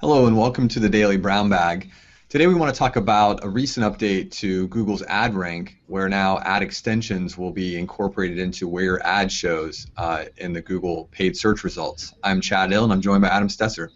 Hello and welcome to the Daily Brown Bag. Today we want to talk about a recent update to Google's ad rank, where now ad extensions will be incorporated into where your ad shows in the Google paid search results. I'm Chad Hill and I'm joined by Adam Stesser.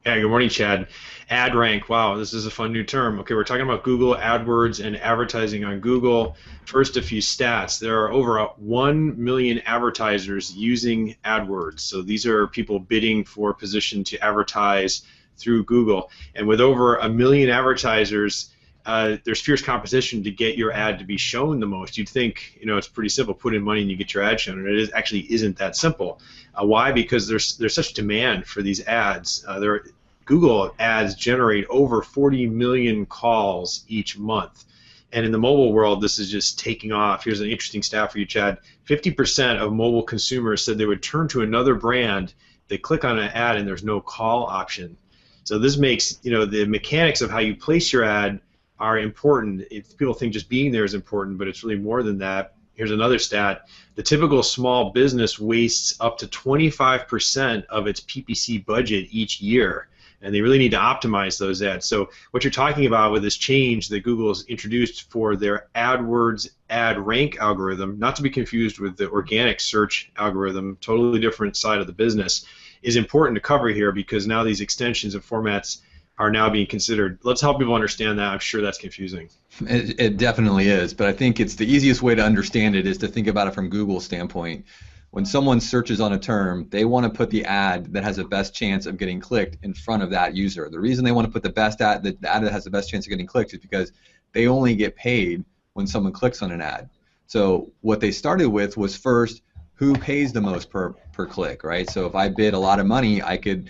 Yeah, good morning, Chad. Ad rank. Wow, this is a fun new term. Okay, we're talking about Google AdWords and advertising on Google. First, a few stats. There are over 1 million advertisers using AdWords. So these are people bidding for position to advertise through Google. And with over 1 million advertisers, there's fierce competition to get your ad to be shown the most. You'd think, it's pretty simple. Put in money and you get your ad shown. And actually isn't that simple. Why? Because there's such demand for these ads. Google ads generate over 40 million calls each month. And in the mobile world, this is just taking off. Here's an interesting stat for you, Chad. 50% of mobile consumers said they would turn to another brand. They click on an ad and there's no call option. So this makes, the mechanics of how you place your ad are important. People think just being there is important, but it's really more than that. Here's another stat. The typical small business wastes up to 25% of its PPC budget each year, and they really need to optimize those ads. So what you're talking about with this change that Google has introduced for their AdWords ad rank algorithm, not to be confused with the organic search algorithm, totally different side of the business, is important to cover here because now these extensions and formats are now being considered. Let's help people understand that. I'm sure that's confusing. It definitely is, but I think it's the easiest way to understand it is to think about it from Google's standpoint. When someone searches on a term, they want to put the ad that has the best chance of getting clicked in front of that user. The reason they want to put the ad that has the best chance of getting clicked is because they only get paid when someone clicks on an ad. So what they started with was first, who pays the most per click, right? So if I bid a lot of money, I could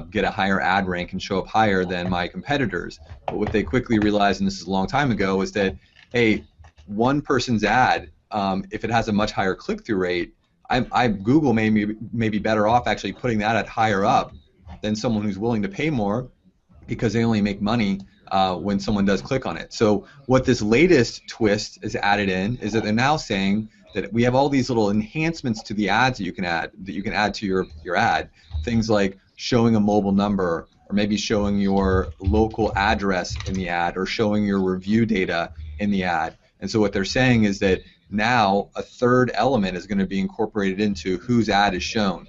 get a higher ad rank and show up higher than my competitors. But what they quickly realized, and this is a long time ago, is that, hey, one person's ad, if it has a much higher click-through rate, Google may be better off actually putting that at higher up than someone who's willing to pay more because they only make money when someone does click on it. So what this latest twist is added in is that they're now saying that we have all these little enhancements to the ads that you can add to your ad. Things like showing a mobile number, or maybe showing your local address in the ad, or showing your review data in the ad. And so what they're saying is that now a third element is going to be incorporated into whose ad is shown,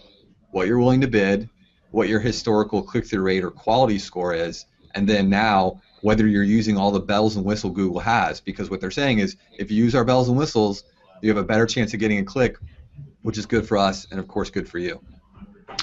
what you're willing to bid, what your historical click-through rate or quality score is, and then now whether you're using all the bells and whistles Google has. Because what they're saying is if you use our bells and whistles, you have a better chance of getting a click, which is good for us and of course good for you.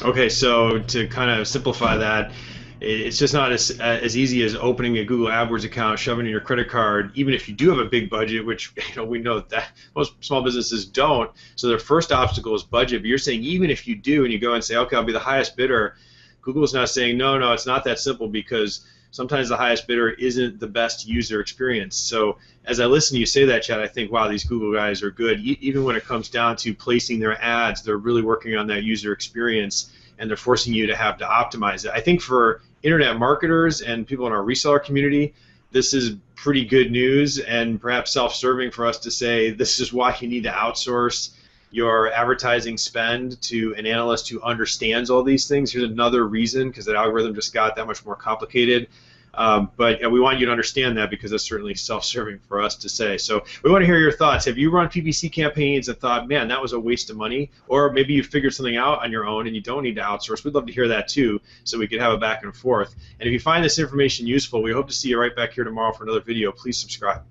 Okay, so to kind of simplify that, it's just not as easy as opening a Google AdWords account, shoving in your credit card, even if you do have a big budget, which we know that most small businesses don't. So their first obstacle is budget. But you're saying even if you do and you go and say, okay, I'll be the highest bidder, Google is now saying, no, it's not that simple because sometimes the highest bidder isn't the best user experience. So as I listen to you say that, Chad, I think, wow, these Google guys are good. Even when it comes down to placing their ads, they're really working on that user experience, and they're forcing you to have to optimize it. I think for internet marketers and people in our reseller community, this is pretty good news and perhaps self-serving for us to say this is why you need to outsource your advertising spend to an analyst who understands all these things. Here's another reason, because that algorithm just got that much more complicated. But we want you to understand that because that's certainly self-serving for us to say. So we want to hear your thoughts. Have you run PPC campaigns and thought, man, that was a waste of money? Or maybe you figured something out on your own and you don't need to outsource. We'd love to hear that too, so we could have a back and forth. And if you find this information useful, we hope to see you right back here tomorrow for another video. Please subscribe.